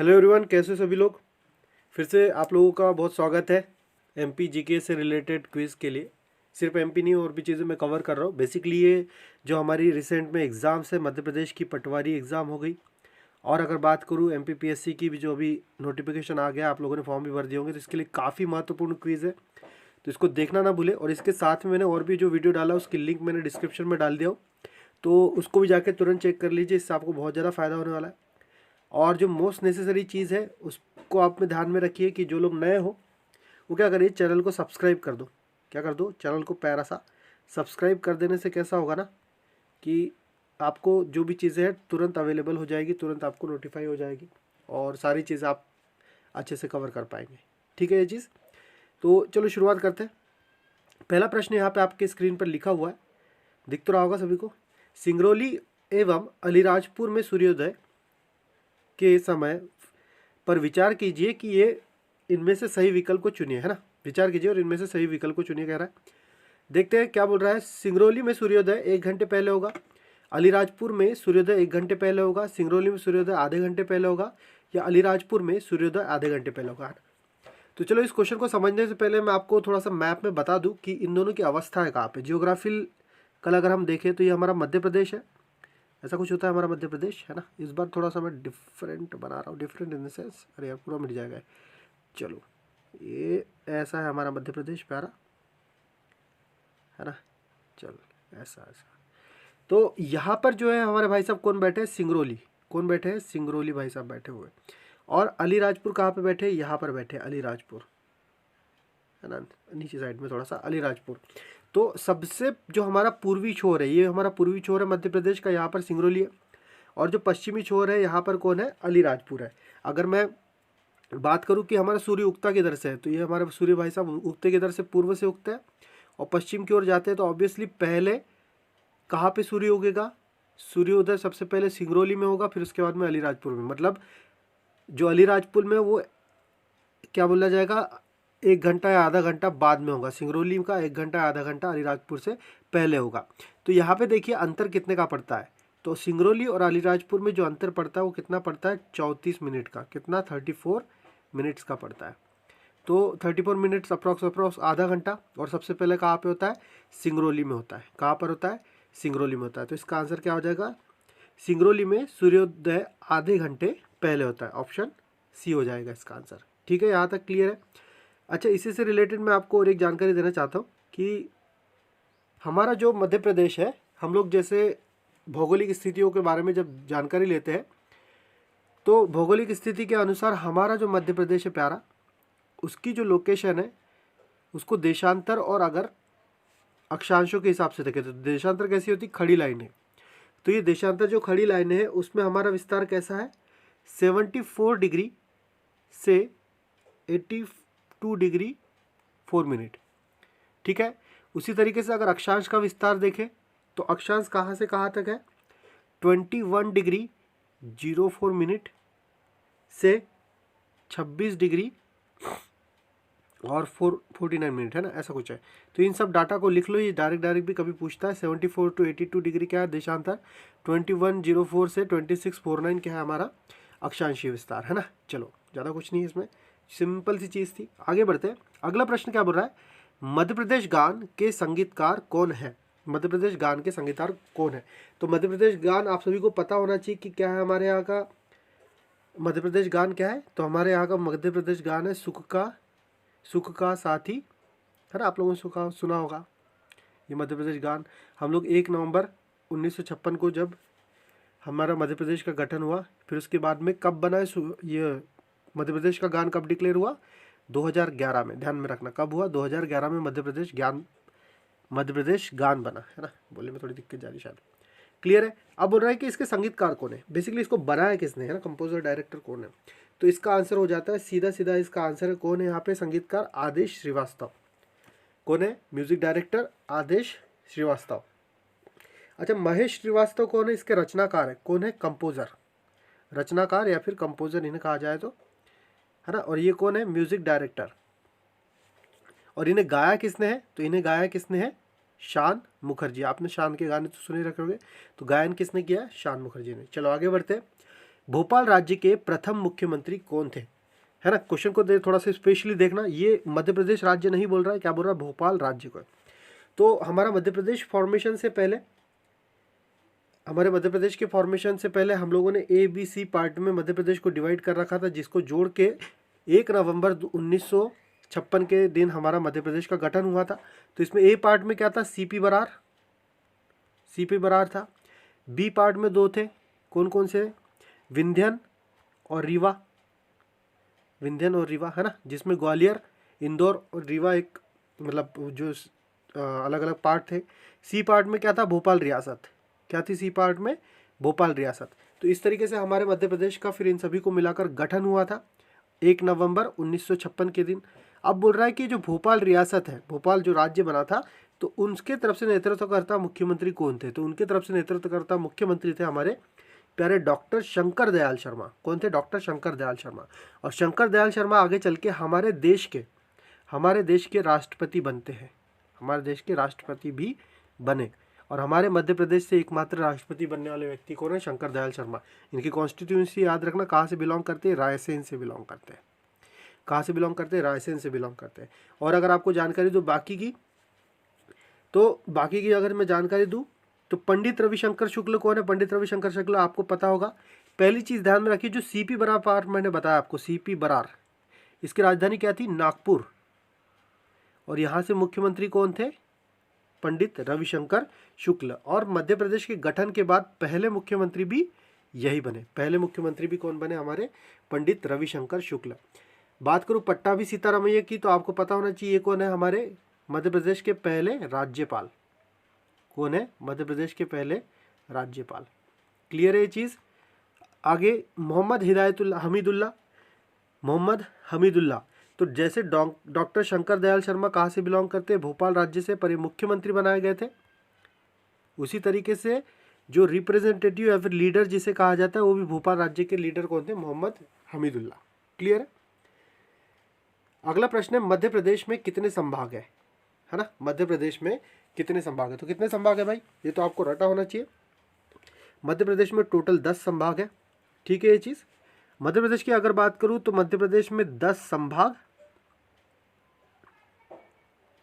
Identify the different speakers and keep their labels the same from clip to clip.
Speaker 1: Hello everyone, कैसे हो सभी लोग। फिर से आप लोगों का बहुत स्वागत है एमपी जीके से रिलेटेड क्विज़ के लिए। सिर्फ एमपी नहीं और भी चीज़ें मैं कवर कर रहा हूँ। बेसिकली ये जो हमारी रिसेंट में एग्ज़ाम्स है, मध्य प्रदेश की पटवारी एग्ज़ाम हो गई, और अगर बात करूँ एमपीपीएससी की भी जो अभी नोटिफिकेशन आ गया, आप लोगों ने फॉर्म भी भर दिए होंगे, तो इसके लिए काफ़ी महत्वपूर्ण क्विज़ है, तो इसको देखना ना भूलें। और इसके साथ में मैंने और भी जो वीडियो डाला उसकी लिंक मैंने डिस्क्रिप्शन में डाल दिया हूँ, तो उसको भी जाके तुरंत चेक कर लीजिए, इससे आपको बहुत ज़्यादा फ़ायदा होने वाला है। और जो मोस्ट नेसेसरी चीज़ है उसको आप में ध्यान में रखिए कि जो लोग नए हो वो क्या करिए, चैनल को सब्सक्राइब कर दो। क्या कर दो, चैनल को प्यारा सा सब्सक्राइब कर देने से कैसा होगा ना कि आपको जो भी चीज़ें हैं तुरंत अवेलेबल हो जाएगी, तुरंत आपको नोटिफाई हो जाएगी और सारी चीज़ें आप अच्छे से कवर कर पाएंगे। ठीक है ये चीज़। तो चलो शुरुआत करते हैं। पहला प्रश्न यहाँ पे आपके स्क्रीन पर लिखा हुआ है, दिख तो रहा होगा सभी को। सिंगरौली एवं अलीराजपुर में सूर्योदय के समय पर विचार कीजिए कि ये इनमें से सही विकल्प को चुनिए, है ना। विचार कीजिए और इनमें से सही विकल्प को चुनिए कह रहा है। देखते हैं क्या बोल रहा है। सिंगरौली में सूर्योदय 1 घंटे पहले होगा, अलीराजपुर में सूर्योदय 1 घंटे पहले होगा, सिंगरौली में सूर्योदय आधे घंटे पहले होगा, या अलीराजपुर में सूर्योदय आधे घंटे पहले होगा। तो चलो इस क्वेश्चन को समझने से पहले मैं आपको थोड़ा सा मैप में बता दूं कि इन दोनों की अवस्था है कहाँ पे। जियोग्राफिकल कल अगर हम देखें तो ये हमारा मध्य प्रदेश है, ऐसा कुछ होता है हमारा मध्य प्रदेश, है ना। इस बार थोड़ा सा मैं डिफरेंट बना रहा हूँ, डिफरेंट इन द सेंस, अरे यार पूरा मिट जाएगा। चलो ये ऐसा है हमारा मध्य प्रदेश प्यारा, है ना। चलो ऐसा ऐसा। तो यहाँ पर जो है हमारे भाई साहब कौन बैठे हैं, सिंगरौली। कौन बैठे हैं, सिंगरौली भाई साहब बैठे हुए। और अलीराजपुर कहाँ पे बैठे, यहाँ पर बैठे अलीराजपुर, है ना, नीचे साइड में थोड़ा सा अलीराजपुर। तो सबसे जो हमारा पूर्वी छोर है, ये हमारा पूर्वी छोर है मध्य प्रदेश का, यहाँ पर सिंगरौली है। और जो पश्चिमी छोर है यहाँ पर कौन है, अलीराजपुर है। अगर मैं बात करूँ कि हमारा सूर्य उगता किधर से है, तो ये हमारे सूर्य भाई साहब उगते किधर से, पूर्व से उगता है और पश्चिम की ओर जाते हैं। तो ऑब्वियसली पहले कहाँ पे सूर्य उगेगा, सूर्योदय सबसे पहले सिंगरौली में होगा, फिर उसके बाद में अलीराजपुर में। मतलब जो अलीराजपुर में वो क्या बोला जाएगा, 1 घंटा या आधा घंटा बाद में होगा। सिंगरौली का 1 घंटा या आधा घंटा अलीराजपुर से पहले होगा। तो यहाँ पे देखिए अंतर कितने का पड़ता है। तो सिंगरौली और अलीराजपुर में जो अंतर पड़ता है वो कितना पड़ता है, 34 मिनट का। कितना, 34 मिनट्स का पड़ता है। तो 34 मिनट्स अप्रॉक्स आधा घंटा। और सबसे पहले कहाँ पे होता है, सिंगरौली में होता है। कहाँ पर होता है, सिंगरौली में होता है। तो इसका आंसर क्या हो जाएगा, सिंगरौली में सूर्योदय आधे घंटे पहले होता है। ऑप्शन सी हो जाएगा इसका आंसर। ठीक है, यहाँ तक क्लियर है। अच्छा, इसी से रिलेटेड मैं आपको और एक जानकारी देना चाहता हूँ कि हमारा जो मध्य प्रदेश है, हम लोग जैसे भौगोलिक स्थितियों के बारे में जब जानकारी लेते हैं तो भौगोलिक स्थिति के अनुसार हमारा जो मध्य प्रदेश है प्यारा, उसकी जो लोकेशन है उसको देशांतर और अगर अक्षांशों के हिसाब से देखें तो देशांतर कैसी होती, खड़ी लाइन है। तो ये देशांतर जो खड़ी लाइन है उसमें हमारा विस्तार कैसा है, 74 डिग्री से 82 डिग्री 4 मिनट। ठीक है। उसी तरीके से अगर अक्षांश का विस्तार देखें तो अक्षांश कहाँ से कहाँ तक है, 21 डिग्री 04 मिनट से 26 डिग्री और 49 मिनट, है ना, ऐसा कुछ है। तो इन सब डाटा को लिख लो, ये डायरेक्ट भी कभी पूछता है। 74 टू 82 डिग्री क्या है देशांतर, 2104 से 2649 क्या है हमारा अक्षांशीय विस्तार, है ना। चलो ज़्यादा कुछ नहीं है इसमें, सिंपल सी चीज़ थी। आगे बढ़ते हैं। अगला प्रश्न क्या बोल रहा है, मध्य प्रदेश गान के संगीतकार कौन है। मध्य प्रदेश गान के संगीतकार कौन है। तो मध्य प्रदेश गान आप सभी को पता होना चाहिए कि क्या है हमारे यहाँ का मध्य प्रदेश गान क्या है। तो हमारे यहाँ का मध्य प्रदेश गान है सुख का साथी, है ना। आप लोगों ने सुना होगा ये मध्य प्रदेश गान। हम लोग 1 नवंबर 1956 को जब हमारा मध्य प्रदेश का गठन हुआ, फिर उसके बाद में कब बना है ये मध्य प्रदेश का गान, कब डिक्लेयर हुआ, 2011 में। ध्यान में रखना कब हुआ, 2011 में मध्य प्रदेश गान बना, है ना। बोलने में थोड़ी दिक्कत जा रही शायद, क्लियर है। अब बोल रहा है कि इसके संगीतकार कौन है, बेसिकली इसको बनाया किसने, है ना, कंपोजर डायरेक्टर कौन है। तो इसका आंसर हो जाता है सीधा सीधा, इसका आंसर है कौन है यहाँ पे, संगीतकार आदेश श्रीवास्तव। कौन है, म्यूजिक डायरेक्टर आदेश श्रीवास्तव। अच्छा, महेश श्रीवास्तव कौन है, इसके रचनाकार है। कौन है, कंपोजर, रचनाकार या फिर कंपोजर इन्हें कहा जाए तो, है ना। और ये कौन है, म्यूजिक डायरेक्टर। और इन्हें गाया किसने है, तो इन्हें गाया किसने है, शान मुखर्जी। आपने शान के गाने तो सुने रखे होंगे, तो गायन किसने किया, शान मुखर्जी ने। चलो आगे बढ़ते हैं। भोपाल राज्य के प्रथम मुख्यमंत्री कौन थे, है ना। क्वेश्चन को थोड़ा सा स्पेशली देखना, ये मध्य प्रदेश राज्य नहीं बोल रहा है, क्या बोल रहा है, भोपाल राज्य को। तो हमारा मध्य प्रदेश फॉर्मेशन से पहले, हमारे मध्य प्रदेश के फॉर्मेशन से पहले हम लोगों ने ABC पार्ट में मध्य प्रदेश को डिवाइड कर रखा था, जिसको जोड़ के 1 नवंबर 1956 के दिन हमारा मध्य प्रदेश का गठन हुआ था। तो इसमें A पार्ट में क्या था, सीपी बरार था। B पार्ट में 2 थे, कौन कौन से, विंध्यन और रीवा, है ना, जिसमें ग्वालियर, इंदौर और रीवा एक मतलब जो अलग अलग पार्ट थे। C पार्ट में क्या था, भोपाल रियासत, क्या थी C पार्ट में, भोपाल रियासत। तो इस तरीके से हमारे मध्य प्रदेश का फिर इन सभी को मिलाकर गठन हुआ था 1 नवंबर 1956 के दिन। अब बोल रहा है कि जो भोपाल रियासत है, भोपाल जो राज्य बना था, तो उनके तरफ से नेतृत्वकर्ता मुख्यमंत्री कौन थे, तो उनके तरफ से नेतृत्वकर्ता मुख्यमंत्री थे हमारे प्यारे डॉक्टर शंकर दयाल शर्मा। कौन थे, डॉक्टर शंकर दयाल शर्मा। और शंकर दयाल शर्मा आगे चल के हमारे देश के राष्ट्रपति बनते हैं, हमारे देश के राष्ट्रपति भी बने। और हमारे मध्य प्रदेश से एकमात्र राष्ट्रपति बनने वाले व्यक्ति कौन है, शंकर दयाल शर्मा। इनकी कॉन्स्टिट्यूंसी याद रखना, कहाँ से बिलोंग करते हैं, रायसेन से बिलोंग करते हैं। कहाँ से बिलोंग करते हैं, रायसेन से बिलोंग करते हैं। और अगर आपको जानकारी दो बाकी की अगर मैं जानकारी दूँ तो पंडित रविशंकर शुक्ल कौन है, पंडित रविशंकर शुक्ल आपको पता होगा। पहली चीज़ ध्यान में रखिए, जो सीपी बरार पार्ट मैंने बताया आपको, सीपी बरार, इसकी राजधानी क्या थी, नागपुर। और यहाँ से मुख्यमंत्री कौन थे, पंडित रविशंकर शुक्ल। और मध्य प्रदेश के गठन के बाद पहले मुख्यमंत्री भी यही बने, पहले मुख्यमंत्री भी कौन बने, हमारे पंडित रविशंकर शुक्ल। बात करूँ पट्टाभी सीतारामैया की, तो आपको पता होना चाहिए कौन है हमारे मध्य प्रदेश के पहले राज्यपाल, कौन है, मध्य प्रदेश के पहले राज्यपाल। क्लियर है ये चीज़। आगे मोहम्मद हमीदुल्ला। तो जैसे डॉक्टर शंकर दयाल शर्मा कहाँ से बिलोंग करते हैं, भोपाल राज्य से, पर मुख्यमंत्री बनाए गए थे। उसी तरीके से जो रिप्रेजेंटेटिव या फिर लीडर जिसे कहा जाता है, वो भी भोपाल राज्य के लीडर कौन थे, मोहम्मद हमीदुल्ला। क्लियर है। अगला प्रश्न है, मध्य प्रदेश में कितने संभाग है ना, मध्य प्रदेश में कितने संभाग है। तो कितने संभाग है भाई, ये तो आपको रटा होना चाहिए। मध्य प्रदेश में टोटल 10 संभाग है, ठीक है ये चीज़। मध्य प्रदेश की अगर बात करूं तो मध्य प्रदेश में 10 संभाग,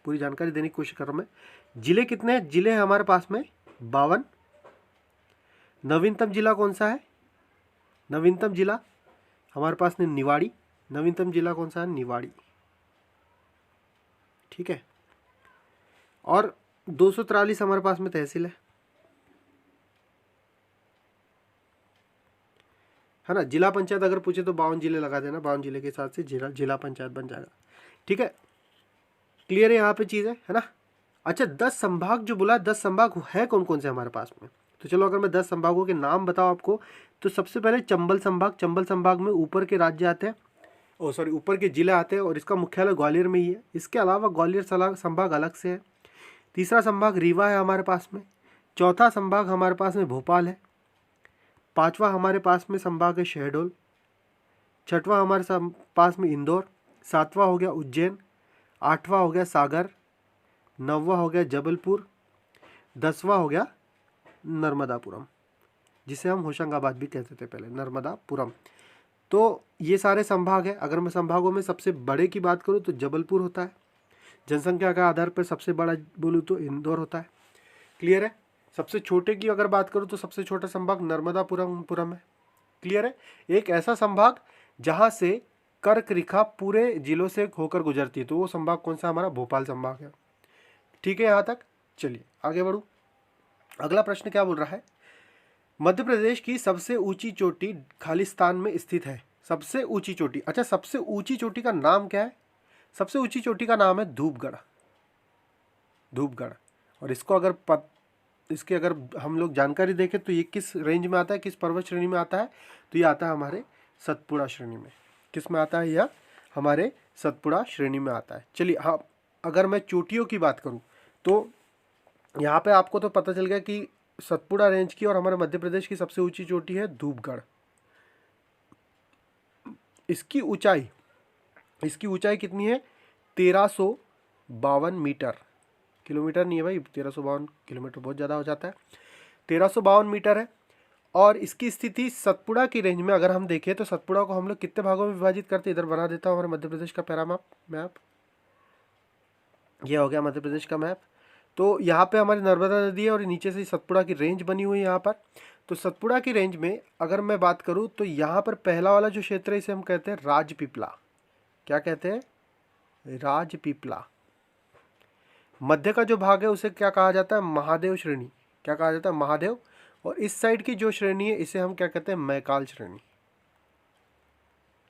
Speaker 1: पूरी जानकारी देने की कोशिश कर रहा हूं मैं। जिले कितने हैं, जिले हैं हमारे पास में 52। नवीनतम जिला कौन सा है, नवीनतम जिला हमारे पास में निवाड़ी, नवीनतम जिला कौन सा है, निवाड़ी, ठीक है। और 243 हमारे पास में तहसील है ना। जिला पंचायत अगर पूछे तो 52 जिले लगा देना, 52 जिले के साथ से जिला पंचायत बन जाएगा, ठीक है। क्लियर है यहाँ पे चीज़ है ना। अच्छा 10 संभाग जो बोला, 10 संभाग है कौन कौन से हमारे पास में, तो चलो अगर मैं 10 संभागों के नाम बताऊँ आपको, तो सबसे पहले चंबल संभाग में ऊपर के राज्य आते हैं, ऊपर के जिले आते हैं, और इसका मुख्यालय ग्वालियर में ही है। इसके अलावा ग्वालियर संभाग अलग से है। तीसरा संभाग रीवा है हमारे पास में। चौथा संभाग हमारे पास में भोपाल है। पांचवा हमारे पास में संभाग है शहडोल। छठवां हमारे पास में इंदौर। सातवां हो गया उज्जैन। आठवां हो गया सागर। नौवां हो गया जबलपुर। 10वां हो गया नर्मदापुरम, जिसे हम होशंगाबाद भी कहते थे पहले, नर्मदापुरम। तो ये सारे संभाग है। अगर मैं संभागों में सबसे बड़े की बात करूँ तो जबलपुर होता है, जनसंख्या के आधार पर सबसे बड़ा बोलूँ तो इंदौर होता है। क्लियर है। सबसे छोटे की अगर बात करूँ तो सबसे छोटा संभाग नर्मदापुरम है। क्लियर है। एक ऐसा संभाग जहाँ से कर्क रेखा पूरे जिलों से होकर गुजरती है, तो वो संभाग कौन सा, हमारा भोपाल संभाग है। ठीक है यहाँ तक। चलिए आगे बढ़ूँ। अगला प्रश्न क्या बोल रहा है, मध्य प्रदेश की सबसे ऊंची चोटी खालिस्तान में स्थित है। सबसे ऊंची चोटी, अच्छा सबसे ऊंची चोटी का नाम क्या है, सबसे ऊंची चोटी का नाम है धूपगढ़। और इसको इसके अगर हम लोग जानकारी देखें तो ये किस रेंज में आता है, किस पर्वत श्रेणी में आता है, तो ये आता है हमारे सतपुड़ा श्रेणी में। किस में आता है, यह हमारे सतपुड़ा श्रेणी में आता है। चलिए हाँ, अगर मैं चोटियों की बात करूँ तो यहाँ पे आपको तो पता चल गया कि सतपुड़ा रेंज की और हमारे मध्य प्रदेश की सबसे ऊंची चोटी है धूपगढ़। इसकी ऊंचाई कितनी है, 1352 मीटर। किलोमीटर नहीं है भाई, 1352 किलोमीटर बहुत ज़्यादा हो जाता है। 1352 मीटर है। और इसकी स्थिति सतपुड़ा की रेंज में अगर हम देखें तो सतपुड़ा को हम लोग कितने भागों में विभाजित करते हैं, इधर बना देता हूँ हमारे मध्य प्रदेश का पैरा मैप। ये हो गया मध्य प्रदेश का मैप। तो यहाँ पे हमारी नर्मदा नदी है और नीचे से सतपुड़ा की रेंज बनी हुई है यहाँ पर। तो सतपुड़ा की रेंज में अगर मैं बात करूँ तो यहाँ पर पहला वाला जो क्षेत्र है इसे हम कहते हैं राजपीपला। क्या कहते हैं? राजपीपला। मध्य का जो भाग है उसे क्या कहा जाता है? महादेव श्रेणी। क्या कहा जाता है? महादेव। और इस साइड की जो श्रेणी है इसे हम क्या कहते हैं? मैकाल श्रेणी।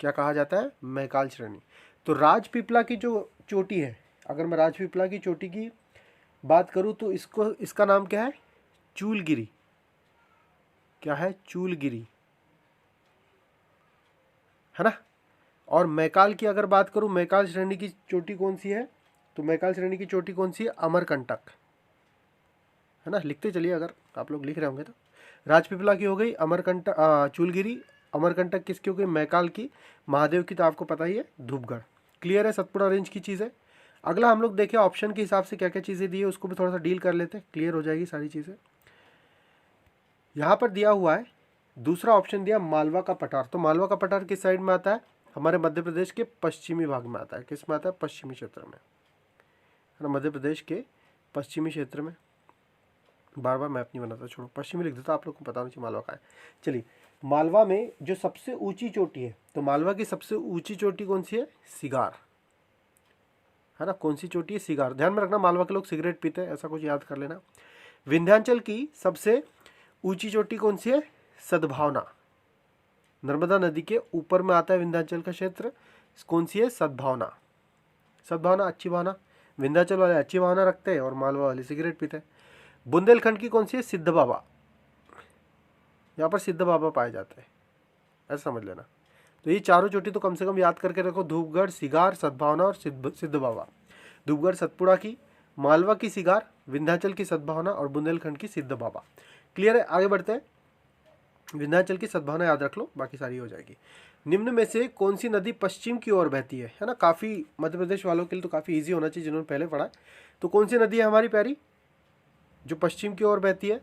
Speaker 1: क्या कहा जाता है? मैकाल श्रेणी। तो राजपीपला की जो चोटी है, अगर मैं राजपीपला की चोटी की बात करूं तो इसका नाम क्या है? चूलगिरी। क्या है? चूलगिरी, है ना। और मैकाल की अगर बात करूं, मैकाल श्रेणी की चोटी कौन सी है? तो मैकाल श्रेणी की चोटी कौन सी है? अमरकंटक, है ना। लिखते चलिए, अगर आप लोग लिख रहे होंगे तो। राजपीपला की हो गई, अमरकंटक चूलगिरी, अमरकंटक किसकी हो गई? मैकाल की। महादेव की तो आपको पता ही है, धूपगढ़। क्लियर है सतपुड़ा रेंज की चीज़ें। अगला हम लोग देखें ऑप्शन के हिसाब से क्या क्या चीज़ें दी है, उसको भी थोड़ा सा डील कर लेते हैं, क्लियर हो जाएगी सारी चीज़ें। यहाँ पर दिया हुआ है दूसरा ऑप्शन दिया मालवा का पठार। तो मालवा का पठार किस साइड में आता है? हमारे मध्य प्रदेश के पश्चिमी भाग में आता है। किस में आता है? पश्चिमी क्षेत्र में, है ना। मध्य प्रदेश के पश्चिमी क्षेत्र में। बार बार मैप नहीं बनाता, छोड़ो, पश्चिमी लिख देता, आप लोग को पता नहीं चाहिए मालवा का है। चलिए, मालवा में जो सबसे ऊंची चोटी है, तो मालवा की सबसे ऊंची चोटी कौन सी है? सिगार, है ना। कौन सी चोटी है? सिगार। ध्यान में रखना, मालवा के लोग सिगरेट पीते हैं, ऐसा कुछ याद कर लेना। विंध्याचल की सबसे ऊंची चोटी कौन सी है? सद्भावना। नर्मदा नदी के ऊपर में आता है विंध्याचल का क्षेत्र, कौन सी है? सद्भावना। सद्भावना, अच्छी भावना। विंध्याचल वाले अच्छी भावना रखते हैं और मालवा वाले सिगरेट पीते हैं। बुंदेलखंड की कौन सी है? सिद्ध बाबा। यहाँ पर सिद्ध बाबा पाए जाते हैं, ऐसा समझ लेना। तो ये चारों चोटी तो कम से कम याद करके रखो, धूपगढ़, सिगार, सद्भावना और सिद्ध बाबा। धूपगढ़ सतपुड़ा की, मालवा की सिगार, विंध्याचल की सद्भावना और बुंदेलखंड की सिद्ध बाबा। क्लियर है? आगे बढ़ते हैं। विंध्याचल की सद्भावना याद रख लो, बाकी सारी हो जाएगी। निम्न में से कौन सी नदी पश्चिम की ओर बहती है ना। काफ़ी मध्य प्रदेश वालों के लिए तो काफ़ी ईजी होना चाहिए जिन्होंने पहले पढ़ा। तो कौन सी नदी है हमारी प्यारी जो पश्चिम की ओर बहती है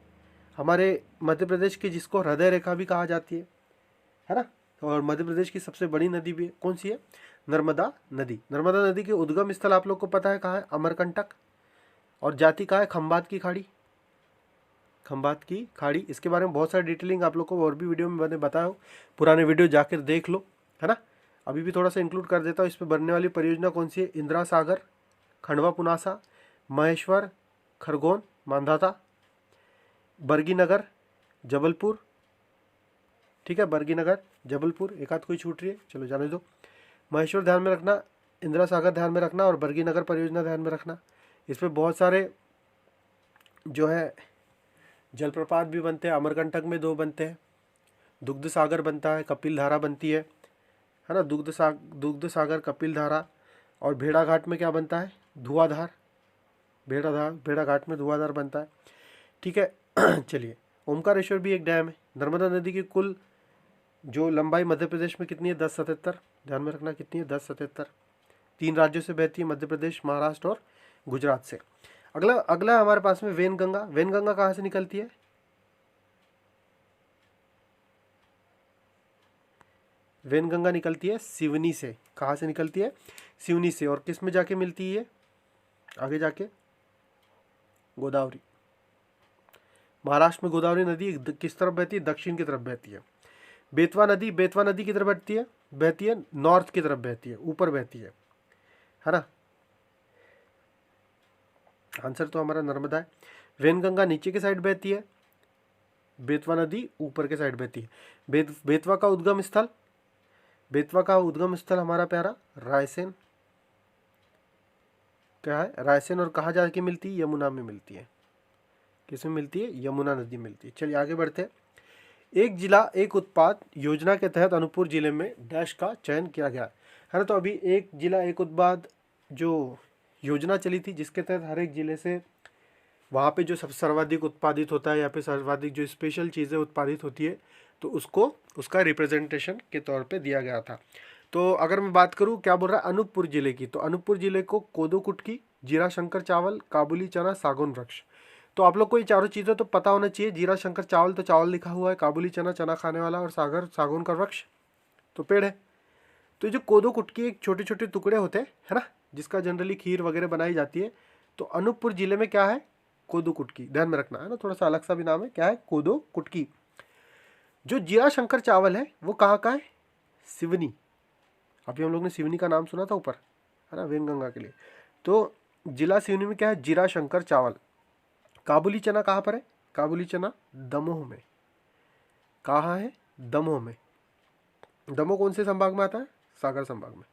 Speaker 1: हमारे मध्य प्रदेश की, जिसको हृदय रेखा भी कहा जाती है ना। और मध्य प्रदेश की सबसे बड़ी नदी भी कौन सी है? नर्मदा नदी। नर्मदा नदी के उद्गम स्थल आप लोग को पता है कहाँ है? अमरकंटक। और जाति कहाँ है? खंबात की खाड़ी। खंबात की खाड़ी, इसके बारे में बहुत सारी डिटेलिंग आप लोग को और भी वीडियो में मैंने बताया हो, पुराने वीडियो जाकर देख लो, है ना। अभी भी थोड़ा सा इंक्लूड कर देता हूँ। इस पर बनने वाली परियोजना कौन सी है? इंदिरा सागर, खंडवा पुनासा, महेश्वर, खरगोन, मांधाता, बरगीनगर, जबलपुर। ठीक है, बरगीनगर, जबलपुर, एक आध कोई छूट रही है, चलो जाने दो। महेश्वर ध्यान में रखना, इंदिरा सागर ध्यान में रखना और बरगीनगर परियोजना ध्यान में रखना। इस पर बहुत सारे जो है जलप्रपात भी बनते हैं। अमरकंटक में 2 बनते हैं, दुग्ध सागर बनता है, कपिल धारा बनती है ना। दुग्ध सागर, कपिल धारा। और भेड़ाघाट में क्या बनता है? धुआंधार। भेड़ाघाट में धुआंधार बनता है। ठीक है। चलिए, ओमकारेश्वर भी एक डैम है। नर्मदा नदी की कुल जो लंबाई मध्य प्रदेश में कितनी है? 1077। ध्यान में रखना कितनी है? 1077। 3 राज्यों से बहती है, मध्य प्रदेश, महाराष्ट्र और गुजरात से। अगला हमारे पास में वेनगंगा। वेनगंगा कहाँ से निकलती है? वेनगंगा निकलती है सिवनी से। कहाँ से निकलती है? सिवनी से। और किस में जाके मिलती है? आगे जाके गोदावरी। महाराष्ट्र में गोदावरी नदी किस तरफ बहती है? दक्षिण की तरफ बहती है। बेतवा नदी किधर बहती है? नॉर्थ की तरफ बहती है, ऊपर बहती है ना। आंसर तो हमारा नर्मदा है। वेनगंगा नीचे की साइड बहती है, बेतवा नदी ऊपर के साइड बहती है। बेतवा का उद्गम स्थल हमारा प्यारा रायसेन। क्या है? रायसेन। और कहाँ जाके मिलती है? यमुना में मिलती है। किसमें मिलती है? यमुना नदी मिलती है। चलिए आगे बढ़ते हैं। एक जिला एक उत्पाद योजना के तहत अनूपपुर जिले में डैश का चयन किया गया है ना। तो अभी एक जिला एक उत्पाद जो योजना चली थी, जिसके तहत हर एक जिले से वहाँ पे जो सबसे सर्वाधिक उत्पादित होता है या फिर सर्वाधिक जो स्पेशल चीज़ें उत्पादित होती है, तो उसको उसका रिप्रेजेंटेशन के तौर पे दिया गया था। तो अगर मैं बात करूँ, क्या बोल रहा है? अनूपपुर जिले की। तो अनूपपुर जिले को कोदो कुटकी, जीरा शंकर चावल, काबुली चना, सागौन वृक्ष। तो आप लोग को ये चारों चीज़ें तो पता होना चाहिए। जीरा शंकर चावल तो चावल लिखा हुआ है, काबुली चना चना खाने वाला, और सागर सागौन का वृक्ष तो पेड़ है। तो जो कोदो कुटकी एक छोटे छोटे टुकड़े होते हैं, है ना, जिसका जनरली खीर वगैरह बनाई जाती है। तो अनूपपुर जिले में क्या है, कोदो कुटकी, ध्यान में रखना है ना, थोड़ा सा अलग सा भी नाम है, क्या है, कोदो कुटकी। जो जीरा शंकर चावल है वो कहाँ का है, सिवनी। अभी हम लोग ने सिवनी का नाम सुना था ऊपर, है ना, वेनगंगा के लिए। तो जिला सिवनी में क्या है, जीरा शंकर चावल। काबुली चना कहाँ पर है, काबुली चना दमोह में। कहाँ है, दमोह में। दमोह कौन से संभाग में आता है, सागर संभाग में,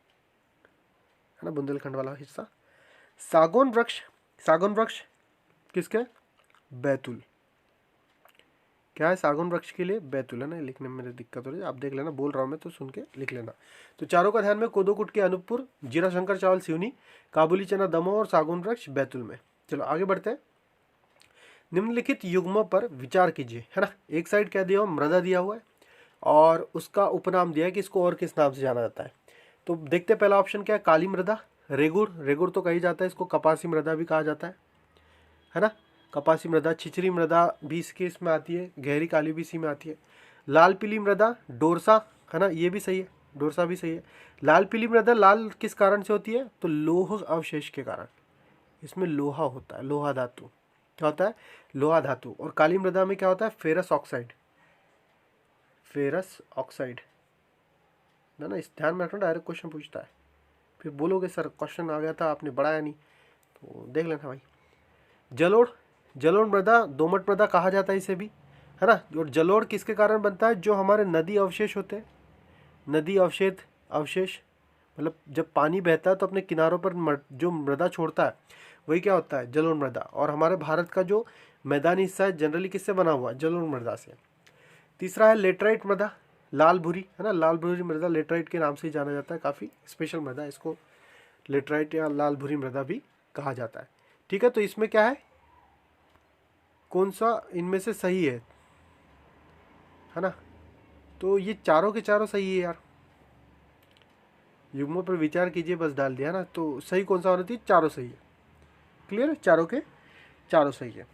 Speaker 1: है ना, बुंदेलखंड वाला हिस्सा। सागौन वृक्ष, सागौन वृक्ष किसके, बैतूल। क्या है सागौन वृक्ष के लिए, बैतूल, है ना। लिखने में मेरी दिक्कत हो रही है, आप देख लेना, बोल रहा हूँ मैं तो सुन के लिख लेना। तो चारों का ध्यान में, कोदो कुटकी अनूपपुर, जीरा शंकर चावल सिवनी, काबुली चना दमोह और सागौन वृक्ष बैतूल में। चलो आगे बढ़ते हैं। निम्नलिखित युग्मों पर विचार कीजिए, है ना। एक साइड क्या दिया हुआ, मृदा दिया हुआ है, और उसका उपनाम दिया है कि इसको और किस नाम से जाना जाता है। तो देखते हैं पहला ऑप्शन क्या है, काली मृदा, रेगुड़, रेगुड़ तो कही जाता है, इसको कपासी मृदा भी कहा जाता है ना, कपासी मृदा। छिछरी मृदा भी इसके इसमें आती है, गहरी काली भी इसी में आती है। लाल पीली मृदा, डोरसा, है ना, ये भी सही है, डोरसा भी सही है। लाल पीली मृदा लाल किस कारण से होती है, तो लोह अवशेष के कारण, इसमें लोहा होता है, लोहा धातु, क्या होता है, लोहा धातु। और काली मृदा में क्या होता है, फेरस ऑक्साइड, फेरस ऑक्साइड, ना इस ध्यान में रखना, डायरेक्ट क्वेश्चन पूछता है, फिर बोलोगे सर क्वेश्चन आ गया था आपने बढ़ाया नहीं, तो देख लेना भाई। जलोढ़, जलोढ़ मृदा, दोमट मृदा कहा जाता है इसे भी, है ना। और जलोढ़ किसके कारण बनता है, जो हमारे नदी अवशेष होते हैं, नदी अवशेष, अवशेष मतलब जब पानी बहता है तो अपने किनारों पर जो मृदा छोड़ता है वही क्या होता है, जलोढ़ मृदा। और हमारे भारत का जो मैदानी हिस्सा है जनरली किससे बना हुआ है, जलोढ़ मृदा से। तीसरा है लेटराइट मृदा, लाल भूरी, है ना, लाल भूरी मृदा लेटराइट के नाम से ही जाना जाता है, काफ़ी स्पेशल मृदा, इसको लेटराइट या लाल भूरी मृदा भी कहा जाता है। ठीक है, तो इसमें क्या है, कौन सा इनमें से सही है ना। तो ये चारों के चारों सही है यार, युग्मों पर विचार कीजिए, बस डाल दिया ना। तो सही कौन सा होना चाहिए, चारों सही है, क्लियर है, चारों के चारों सही है।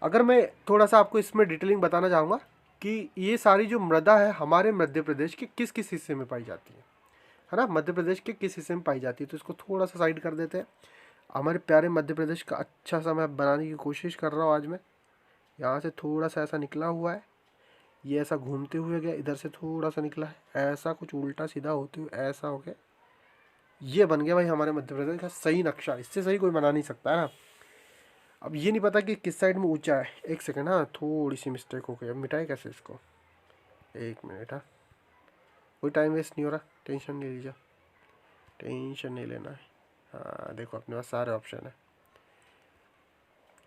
Speaker 1: अगर मैं थोड़ा सा आपको इसमें डिटेलिंग बताना चाहूँगा कि ये सारी जो मृदा है हमारे मध्य प्रदेश के किस किस हिस्से में पाई जाती है ना, मध्य प्रदेश के किस हिस्से में पाई जाती है। तो इसको थोड़ा सा साइड कर देते हैं। हमारे प्यारे मध्य प्रदेश का अच्छा सा मैं बनाने की कोशिश कर रहा हूँ आज मैं। यहाँ से थोड़ा सा ऐसा निकला हुआ है, ये ऐसा घूमते हुए गया, इधर से थोड़ा सा निकला है, ऐसा कुछ उल्टा सीधा होते हुए ऐसा हो गया, ये बन गया भाई हमारे मध्य प्रदेश का सही नक्शा। इससे सही कोई बना नहीं सकता है ना। अब ये नहीं पता कि किस साइड में ऊंचा है, एक सेकंड, हाँ थोड़ी सी मिस्टेक हो गई, अब मिटाए कैसे इसको, एक मिनट, हाँ कोई टाइम वेस्ट नहीं हो रहा, टेंशन नहीं लीजिए, टेंशन नहीं लेना है। हाँ देखो अपने पास सारे ऑप्शन है,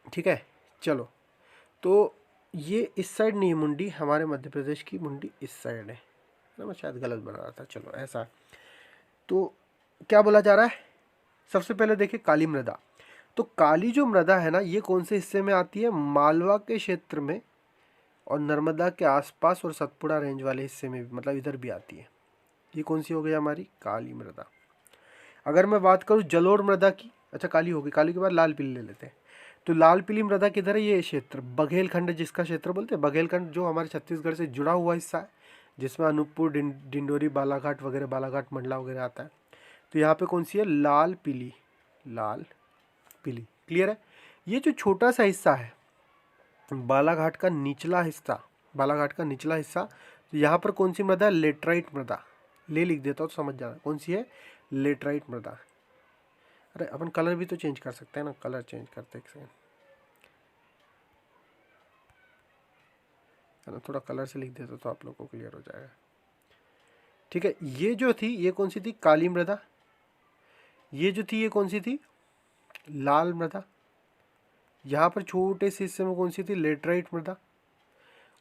Speaker 1: ठीक है। चलो, तो ये इस साइड नहीं है मुंडी, हमारे मध्य प्रदेश की मुंडी इस साइड है ना, मैं शायद गलत बना रहा था, चलो ऐसा। तो क्या बोला जा रहा है, सबसे पहले देखिए काली मृदा। तो काली जो मृदा है ना, ये कौन से हिस्से में आती है, मालवा के क्षेत्र में और नर्मदा के आसपास और सतपुड़ा रेंज वाले हिस्से में भी, मतलब इधर भी आती है। ये कौन सी हो गई हमारी, काली मृदा। अगर मैं बात करूँ जलोढ़ मृदा की, अच्छा काली होगी, काली के बाद लाल पीली ले लेते हैं। तो लाल पीली मृदा किधर है, ये क्षेत्र बघेलखंड, जिसका क्षेत्र बोलते हैं बघेलखंड, जो हमारे छत्तीसगढ़ से जुड़ा हुआ हिस्सा है, जिसमें अनूपपुर, डिंडोरी, बालाघाट वगैरह, बालाघाट मंडला वगैरह आता है। तो यहाँ पे कौन सी है, लाल पीली, लाल पीली, क्लियर है। ये जो छोटा सा हिस्सा है बालाघाट का निचला हिस्सा, बालाघाट का निचला हिस्सा, तो यहाँ पर कौन सी मृदा है, लेटराइट मृदा, ले लिख देता हूँ तो समझ जाना कौन सी है, लेटराइट मृदा। अरे अपन कलर भी तो चेंज कर सकते हैं ना, कलर चेंज करते हैं, है ना, थोड़ा कलर से लिख देता तो आप लोग को क्लियर हो जाएगा। ठीक है, ये जो थी ये कौन सी थी, काली मृदा। ये जो थी ये कौन सी थी, लाल मृदा। यहाँ पर छोटे से हिस्से में कौन सी थी, लेटराइट मृदा।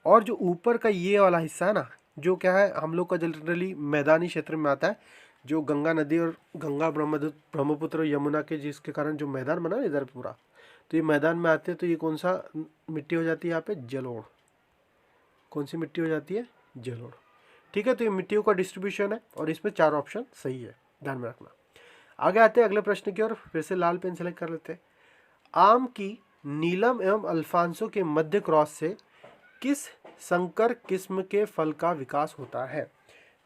Speaker 1: और जो ऊपर का ये वाला हिस्सा है ना, जो क्या है, हम लोग का जनरली मैदानी क्षेत्र में आता है, जो गंगा नदी और गंगा ब्रह्मपुत्र और यमुना के जिसके कारण जो मैदान बना है इधर पूरा, तो ये मैदान में आते हैं। तो ये कौन सा मिट्टी हो जाती है यहाँ पे, जलोढ़। कौन सी मिट्टी हो जाती है, जलोढ़। ठीक है, तो ये मिट्टियों का डिस्ट्रीब्यूशन है और इसमें चार ऑप्शन सही है, ध्यान में रखना। आगे आते हैं अगले प्रश्न की ओर, फिर से लाल पेन सेलेक्ट कर लेते हैं। आम की नीलम एवं अल्फांसो के मध्य क्रॉस से किस संकर किस्म के फल का विकास होता है?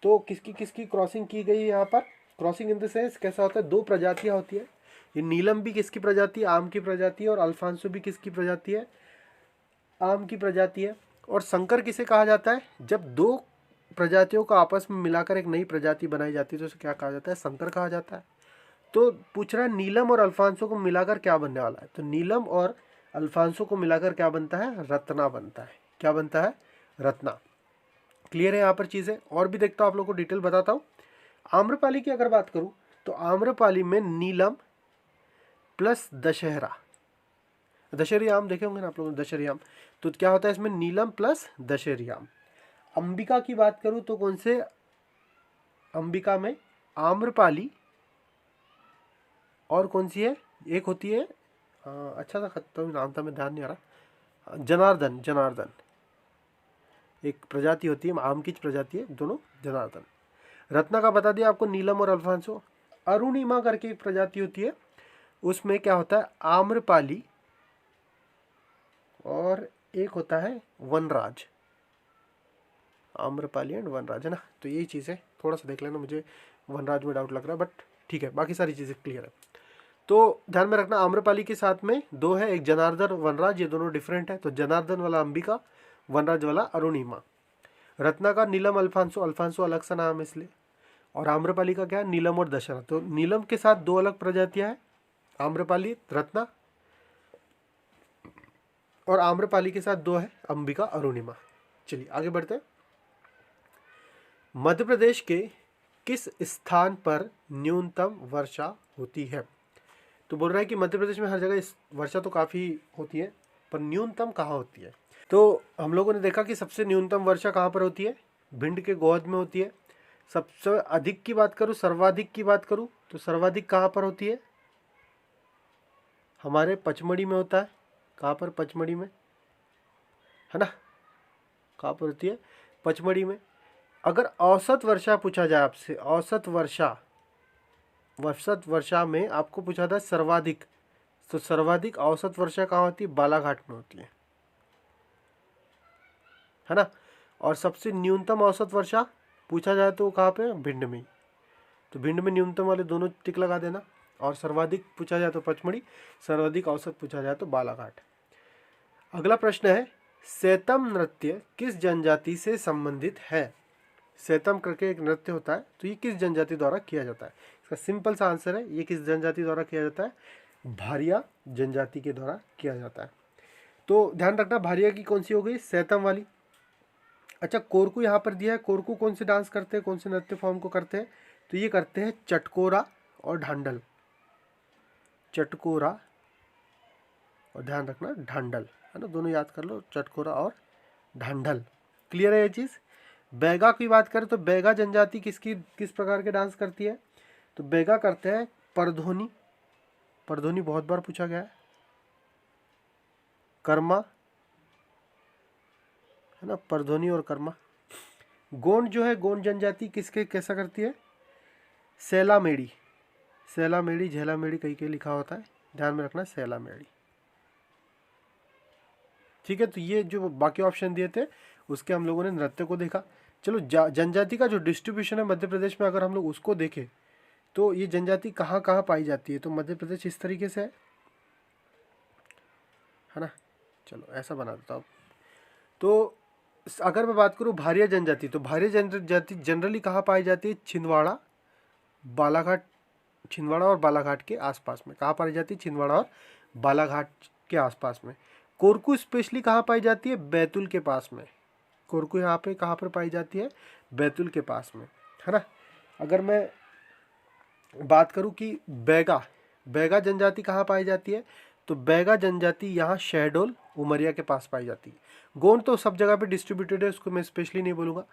Speaker 1: तो किसकी किसकी क्रॉसिंग की गई है यहाँ पर? क्रॉसिंग इन द सेंस कैसा होता है, दो प्रजातियां होती है। ये नीलम भी किसकी प्रजाति है? आम की प्रजाति है। और अल्फांसो भी किसकी प्रजाति है? आम की प्रजाति है। और संकर किसे कहा जाता है? जब दो प्रजातियों को आपस में मिलाकर एक नई प्रजाति बनाई जाती है तो उसे क्या कहा जाता है? संकर कहा जाता है। तो पूछ रहा है नीलम और अल्फांसो को मिलाकर क्या बनने वाला है? तो नीलम और अल्फांसो को मिलाकर क्या बनता है? रत्ना बनता है। क्या बनता है? रत्ना। क्लियर है यहाँ पर चीज़ें? और भी देखता हूँ, आप लोगों को डिटेल बताता हूँ। आम्रपाली की अगर बात करूँ तो आम्रपाली में नीलम प्लस दशहरा, दशहरी आम देखे होंगे ना आप लोग, दशहरी आम, तो क्या होता है इसमें? नीलम प्लस दशहरी आम। अंबिका की बात करूँ तो कौन से? अंबिका में आम्रपाली और कौन सी है? एक होती है अच्छा सा खत्म नाम था, मैं ध्यान नहीं आ रहा, जनार्दन। जनार्दन एक प्रजाति होती है, आम की प्रजाति है दोनों, जनार्दन। रत्ना का बता दिया आपको, नीलम और अल्फांसो। अरुणिमा करके एक प्रजाति होती है, उसमें क्या होता है? आम्रपाली और एक होता है वनराज। आम्रपाली एंड वनराज है ना, तो यही चीज़ है। थोड़ा सा देख लेना, मुझे वनराज में डाउट लग रहा है, बट ठीक है, बाकी सारी चीज़ें क्लियर है। तो ध्यान में रखना, आम्रपाली के साथ में दो है, एक जनार्दन वनराज, ये दोनों डिफरेंट है। तो जनार्दन वाला अंबिका, वनराज वाला अरुणिमा। रत्ना का नीलम अल्फांसो, अल्फांसो अलग सा नाम है इसलिए। और आम्रपाली का क्या है? नीलम और दशहरा। तो नीलम के साथ दो अलग प्रजातियां हैं, आम्रपाली रत्ना, और आम्रपाली के साथ दो है, अंबिका अरुणिमा। चलिए आगे बढ़ते हैं। मध्य प्रदेश के किस स्थान पर न्यूनतम वर्षा होती है? तो बोल रहा है कि मध्य प्रदेश में हर जगह वर्षा तो काफ़ी होती है, पर न्यूनतम कहाँ होती है? तो हम लोगों ने देखा कि सबसे न्यूनतम वर्षा कहाँ पर होती है? भिंड के गोहद में होती है। सबसे अधिक की बात करूँ, सर्वाधिक की बात करूँ, तो सर्वाधिक कहाँ पर होती है? हमारे पचमढ़ी में होता है। कहाँ पर? पचमढ़ी में, है ना। कहाँ पर होती है? पचमढ़ी में। अगर औसत वर्षा पूछा जाए आपसे, औसत वर्षा में आपको पूछा था सर्वाधिक, तो सर्वाधिक औसत वर्षा कहाँ होती है? बालाघाट में होती है ना। और सबसे न्यूनतम औसत वर्षा पूछा जाए तो कहाँ पे? भिंड में। तो भिंड में न्यूनतम वाले दोनों टिक लगा देना। और सर्वाधिक पूछा जाए तो पचमढ़ी, सर्वाधिक औसत पूछा जाए तो बालाघाट। अगला प्रश्न है, सैतम नृत्य किस जनजाति से संबंधित है? सैतम करके एक नृत्य होता है, तो ये किस जनजाति द्वारा किया जाता है? इसका सिंपल सा आंसर है, ये किस जनजाति द्वारा किया जाता है? भारिया जनजाति के द्वारा किया जाता है। तो ध्यान रखना, भारिया की कौन सी हो गई? सैतम वाली। अच्छा, कोरकू यहाँ पर दिया है, कोरकू कौन से डांस करते हैं, कौन से नृत्य फॉर्म को करते हैं? तो ये करते हैं चटकोरा और ढांडल। चटकोरा और ध्यान रखना ढांडल, है ना, दोनों याद कर लो, चटकोरा और ढांडल। क्लियर है ये चीज़? बैगा की बात करें तो बैगा जनजाति किस प्रकार के डांस करती है? तो बैगा करते हैं परधोनी, परधोनी बहुत बार पूछा गया है, कर्मा, है ना, परधोनी और कर्मा। गोंड जो है, गोंड जनजाति किसके कैसा करती है? सैला मेड़ी, सैला मेड़ी, झेला मेड़ी कहीं के लिखा होता है, ध्यान में रखना सैला मेड़ी। ठीक है, तो ये जो बाकी ऑप्शन दिए थे उसके हम लोगों ने नृत्य को देखा। चलो जनजाति का जो डिस्ट्रीब्यूशन है मध्य प्रदेश में, अगर हम लोग उसको देखें तो ये जनजाति कहाँ कहाँ पाई जाती है? तो मध्य प्रदेश इस तरीके से है ना। चलो ऐसा बना देता हूँ। तो अगर मैं बात करूँ भारिया जनजाति, तो भारिया जनजाति जनरली कहाँ पाई जाती है? छिंदवाड़ा, बालाघाट, छिंदवाड़ा और बालाघाट के आसपास में। कहाँ पाई जाती है? छिंदवाड़ा और बालाघाट के आसपास में। कोरकू स्पेशली कहाँ पाई जाती है? बैतूल के पास में। कोरकू यहाँ पे कहाँ पर पाई जाती है? बैतूल के पास में, है ना। अगर मैं बात करूँ कि बैगा, बैगा जनजाति कहाँ पाई जाती है? तो बैगा जनजाति यहाँ शहडोल, उमरिया के पास पाई जाती है। गोंड तो सब जगह पे डिस्ट्रीब्यूटेड है, उसको मैं स्पेशली नहीं बोलूँगा।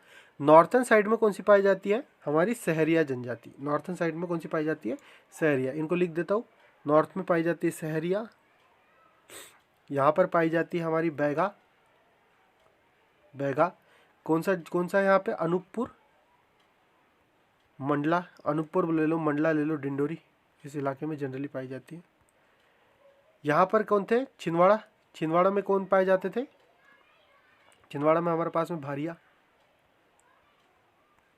Speaker 1: नॉर्थन साइड में कौन सी पाई जाती है? हमारी सहरिया जनजाति। नॉर्थन साइड में कौन सी पाई जाती है? सहरिया। इनको लिख देता हूँ, नॉर्थ में पाई जाती है सहरिया, यहाँ पर पाई जाती है हमारी बैगा। बैगा कौन सा यहाँ पे? अनूपपुर, मंडला, अनूपपुर ले लो, मंडला ले लो, डिंडोरी, इस इलाके में जनरली पाई जाती है। यहाँ पर कौन थे? छिंदवाड़ा। छिंदवाड़ा में कौन पाए जाते थे? छिंदवाड़ा में हमारे पास में भारिया,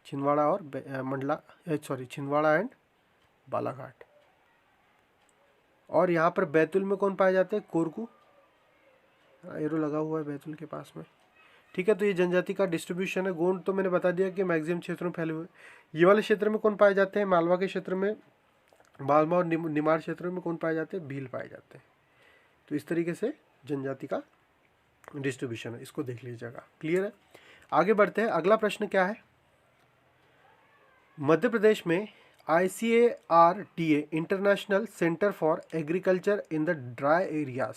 Speaker 1: छिंदवाड़ा और मंडला, सॉरी छिंदवाड़ा एंड बालाघाट। और यहाँ पर बैतूल में कौन पाए जाते हैं? कोरकू, एरो लगा हुआ है बैतूल के पास में। ठीक है, तो ये जनजाति का डिस्ट्रीब्यूशन है। गोंड तो मैंने बता दिया कि मैक्सिमम क्षेत्रों में फैले हुए। ये वाले क्षेत्र में कौन पाए जाते हैं? मालवा के क्षेत्र में, मालवा और निमाड़ क्षेत्र में कौन पाए जाते हैं? भील पाए जाते हैं। तो इस तरीके से जनजाति का डिस्ट्रीब्यूशन है, इसको देख लीजिएगा। क्लियर है? आगे बढ़ते हैं। अगला प्रश्न क्या है? मध्य प्रदेश में ICARTA international centre for agriculture in the dry areas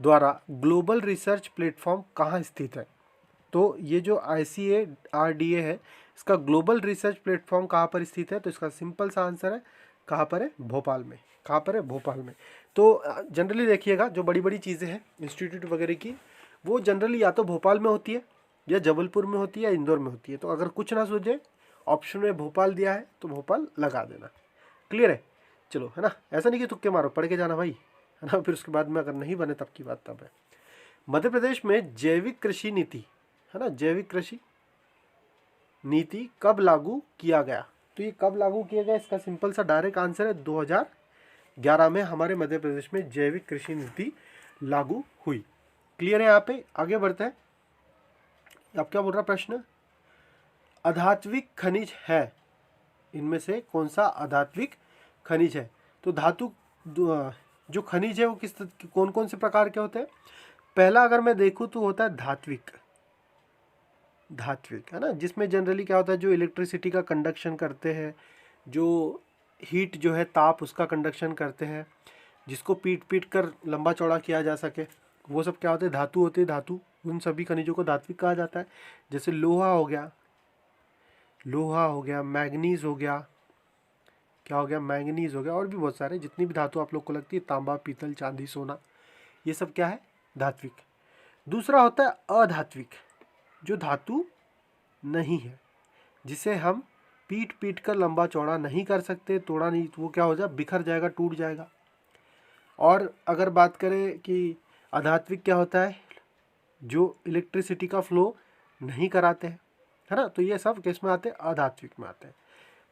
Speaker 1: द्वारा ग्लोबल रिसर्च प्लेटफॉर्म कहाँ स्थित है? तो ये जो ICARDA है, इसका ग्लोबल रिसर्च प्लेटफॉर्म कहाँ पर स्थित है? तो इसका सिंपल सा आंसर है, कहाँ पर है? भोपाल में। कहाँ पर है? भोपाल में। तो जनरली देखिएगा, जो बड़ी बड़ी चीज़ें हैं इंस्टीट्यूट वगैरह की, वो जनरली या तो भोपाल में होती है, या जबलपुर में होती है, या इंदौर में होती है। तो अगर कुछ ना सूझे, ऑप्शन में भोपाल दिया है तो भोपाल लगा देना। क्लियर है? चलो, है ना? ऐसा नहीं कि तुक्के मारो, पढ़ के जाना भाई, है ना? फिर उसके बाद में अगर नहीं बने तब की बात तब है। मध्य प्रदेश में जैविक कृषि नीति, है ना, जैविक कृषि नीति कब लागू किया गया? तो ये कब लागू किया गया, इसका सिंपल सा डायरेक्ट आंसर है 2011 में हमारे मध्य प्रदेश में जैविक कृषि नीति लागू हुई। क्लियर है? यहाँ पे आगे बढ़ते हैं। अब क्या बोल रहा प्रश्न? अधात्विक खनिज है, इनमें से कौन सा अधात्विक खनिज है? तो धातु जो खनिज है वो कौन कौन से प्रकार के होते हैं? पहला अगर मैं देखूं तो होता है धात्विक। धात्विक, है ना, जिसमें जनरली क्या होता है, जो इलेक्ट्रिसिटी का कंडक्शन करते हैं, जो हीट जो है, ताप, उसका कंडक्शन करते हैं, जिसको पीट पीट कर लंबा चौड़ा किया जा सके, वो सब क्या होते हैं? धातु होते हैं। धातु, उन सभी खनिजों को धात्विक कहा जाता है। जैसे लोहा हो गया, लोहा हो गया, मैग्नीज हो गया, क्या हो गया? मैग्नीज हो गया, और भी बहुत सारे जितनी भी धातु आप लोग को लगती है, तांबा, पीतल, चांदी, सोना, ये सब क्या है? धात्विक। दूसरा होता है अधात्विक, जो धातु नहीं है, जिसे हम पीट पीट कर लंबा चौड़ा नहीं कर सकते, तोड़ा नहीं, तो वो क्या हो जाए? बिखर जाएगा, टूट जाएगा। और अगर बात करें कि अधात्विक क्या होता है? जो इलेक्ट्रिसिटी का फ्लो नहीं कराते हैं, है ना? तो ये सब किस में आते हैं? अधात्विक में आते हैं।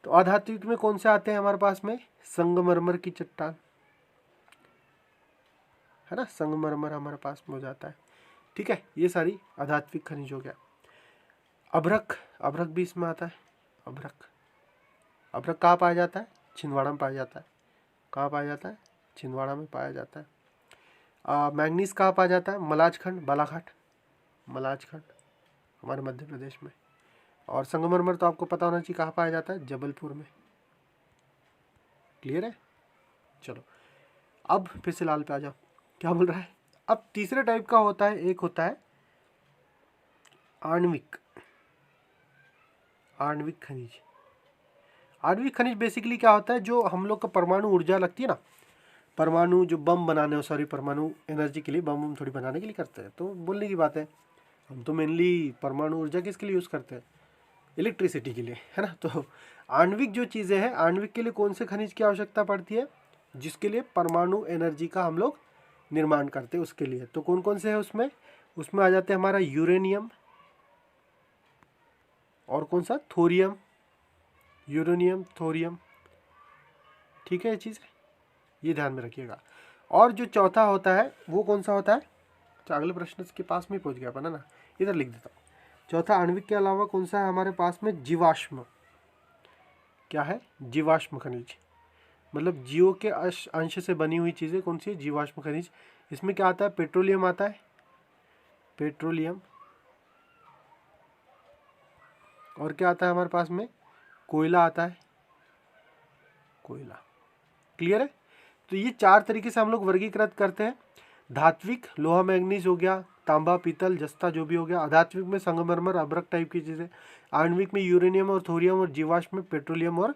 Speaker 1: तो अधात्विक में कौन से आते हैं हमारे पास में? संगमरमर की चट्टान, है ना, संगमरमर हमारे पास में हो जाता है। ठीक है, ये सारी अधात्विक खनिज हो गया। अभ्रक, अभ्रक भी इसमें आता है। अभ्रक, अभ्रक कहाँ पाया जाता है? छिंदवाड़ा में पाया जाता है। कहाँ पाया जाता है? छिंदवाड़ा में पाया जाता है। मैंगनीज कहाँ पाया जाता है? मलाजखंड, बालाघाट, मलाजखंड हमारे मध्य प्रदेश में। और संगमरमर तो आपको पता होना चाहिए कहाँ पाया जाता है? जबलपुर में। क्लियर है? चलो, अब फिर से लाल पे आ जाओ। क्या बोल रहा है? अब तीसरे टाइप का होता है, एक होता है आणविक, आणविक खनिज। आणविक खनिज बेसिकली क्या होता है? जो हम लोग का परमाणु ऊर्जा लगती है ना, परमाणु जो बम बनाने, सॉरी परमाणु एनर्जी के लिए, बम थोड़ी बनाने के लिए करते हैं, तो बोलने की बात है। हम तो मेनली परमाणु ऊर्जा किसके लिए यूज़ करते हैं? इलेक्ट्रिसिटी के लिए, है ना? तो आणविक जो चीज़ें हैं, आणविक के लिए कौन से खनिज की आवश्यकता पड़ती है? जिसके लिए परमाणु एनर्जी का हम लोग निर्माण करते हैं, उसके लिए। तो कौन कौन से है उसमें? उसमें आ जाते हैं हमारा यूरेनियम, और कौन सा? Thorium, uranium, thorium. ठीक है, ये चीज़ ये ध्यान में रखिएगा। और जो चौथा होता है वो कौन सा होता है? तो अगले प्रश्न के पास में पहुंच गया अपन, है ना, इधर लिख देता हूँ। चौथा आणविक के अलावा कौन सा है हमारे पास में? जीवाश्म। क्या है? जीवाश्म खनिज, मतलब जीव के अंश से बनी हुई चीज़ें कौन सी है? जीवाश्म खनिज। इसमें क्या आता है? पेट्रोलियम आता है, पेट्रोलियम। और क्या आता है हमारे पास में? कोयला आता है, कोयला। क्लियर है? तो ये चार तरीके से हम लोग वर्गीकृत करते हैं। धात्विक, लोहा मैंगनीज हो गया, तांबा, पीतल, जस्ता जो भी हो गया। अधात्विक में संगमरमर, अभ्रक टाइप की चीज़ें। आणविक में यूरेनियम और थोरियम, और जीवाश्म में पेट्रोलियम और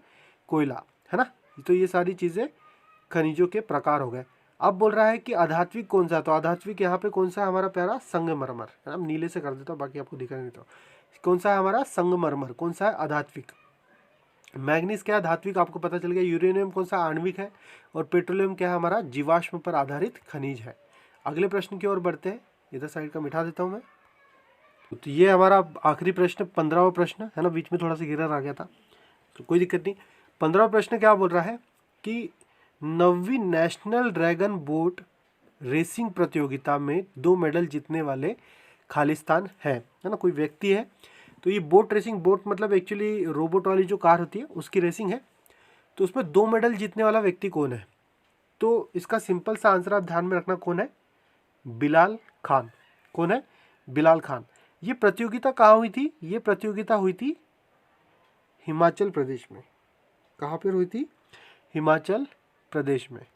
Speaker 1: कोयला, है ना? तो ये सारी चीज़ें खनिजों के प्रकार हो गए। अब बोल रहा है कि अधात्विक कौन सा? तो अधात्विक यहाँ पे कौन सा हमारा प्यारा? संगमरमर, है ना? नीले से कर देता हूँ, बाकी आपको दिखा नहीं। तो कौन सा है हमारा? संगमरमर। कौन सा है? अधात्विक। मैग्नीज क्या है, धात्विक आपको पता चल गया। यूरेनियम कौन सा, आणविक है। और पेट्रोलियम क्या है, हमारा जीवाश्म पर आधारित खनिज है। अगले प्रश्न की ओर बढ़ते हैं। इधर साइड का मिटा देता हूँ मैं। तो ये हमारा आखिरी प्रश्न, 15वां प्रश्न है ना, बीच में थोड़ा सा गिरर आ गया था तो कोई दिक्कत नहीं। 15वां प्रश्न क्या बोल रहा है कि 9वीं नेशनल ड्रैगन बोट रेसिंग प्रतियोगिता में 2 मेडल जीतने वाले खालिस्तान है ना, कोई व्यक्ति है। तो ये बोट रेसिंग, बोट मतलब एक्चुअली रोबोट वाली जो कार होती है उसकी रेसिंग है। तो उसमें 2 मेडल जीतने वाला व्यक्ति कौन है? तो इसका सिंपल सा आंसर आप ध्यान में रखना, कौन है? बिलाल खान। कौन है? बिलाल खान। ये प्रतियोगिता कहाँ हुई थी? ये प्रतियोगिता हुई थी हिमाचल प्रदेश में। कहाँ पर हुई थी? हिमाचल प्रदेश में।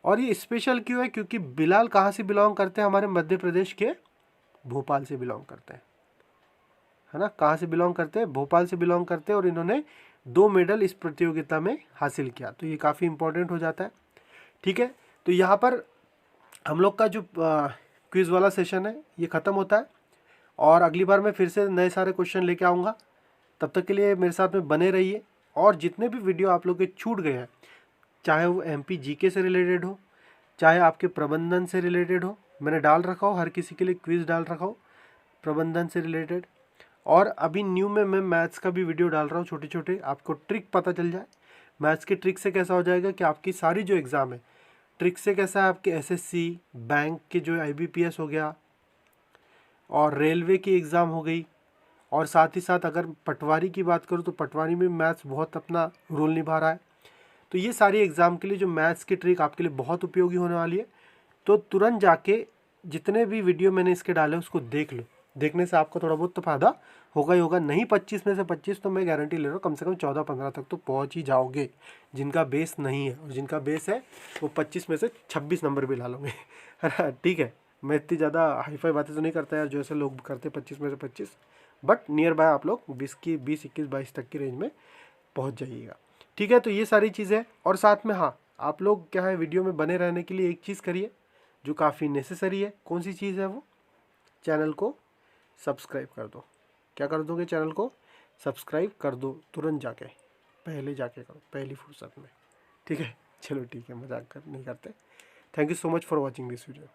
Speaker 1: और ये स्पेशल क्यों है? क्योंकि बिलाल कहाँ से बिलोंग करते हैं? हमारे मध्य प्रदेश के भोपाल से बिलोंग करते हैं, है ना। कहाँ से बिलोंग करते हैं? भोपाल से बिलोंग करते हैं। और इन्होंने 2 मेडल इस प्रतियोगिता में हासिल किया। तो ये काफ़ी इंपॉर्टेंट हो जाता है। ठीक है, तो यहाँ पर हम लोग का जो क्विज़ वाला सेशन है ये ख़त्म होता है। और अगली बार मैं फिर से नए सारे क्वेश्चन लेके आऊँगा। तब तक के लिए मेरे साथ में बने रहिए। और जितने भी वीडियो आप लोग के छूट गए हैं, चाहे वो MP GK से रिलेटेड हो, चाहे आपके प्रबंधन से रिलेटेड हो, मैंने डाल रखा हो, हर किसी के लिए क्विज़ डाल रखा हो प्रबंधन से रिलेटेड। और अभी न्यू में मैं मैथ्स का भी वीडियो डाल रहा हूँ, छोटे छोटे, आपको ट्रिक पता चल जाए। मैथ्स की ट्रिक से कैसा हो जाएगा कि आपकी सारी जो एग्ज़ाम है, ट्रिक से कैसा है आपके SSC, बैंक के जो IBPS हो गया, और रेलवे की एग्ज़ाम हो गई। और साथ ही साथ अगर पटवारी की बात करूँ तो पटवारी में मैथ्स बहुत अपना रोल निभा रहा है। तो ये सारी एग्ज़ाम के लिए जो मैथ्स की ट्रिक आपके लिए बहुत उपयोगी होने वाली है। तो तुरंत जाके जितने भी वीडियो मैंने इसके डाले उसको देख लो। देखने से आपको थोड़ा बहुत तो फ़ायदा होगा ही होगा। नहीं 25 में से 25 तो मैं गारंटी ले रहा हूँ, कम से कम 14-15 तक तो पहुँच ही जाओगे। जिनका बेस नहीं है, और जिनका बेस है वो 25 में से 26 नंबर भी ला लोगे, है ना। ठीक है, मैं इतनी ज़्यादा हाईफाई बातें तो नहीं करता यार, जो ऐसे लोग करते 25 में से 25, बट नियर बाय आप लोग 20 की 20, 21, 22 तक की रेंज में पहुँच जाइएगा। ठीक है, तो ये सारी चीज़ें। और साथ में हाँ, आप लोग क्या है, वीडियो में बने रहने के लिए एक चीज़ करिए जो काफ़ी नेसेसरी है। कौन सी चीज़ है वो? चैनल को सब्सक्राइब कर दो। क्या कर दोगे? चैनल को सब्सक्राइब कर दो तुरंत जाके, पहले जाके करो, पहली फुर्सत में। ठीक है, चलो ठीक है, मजाक नहीं करते। Thank you so much for watching this video.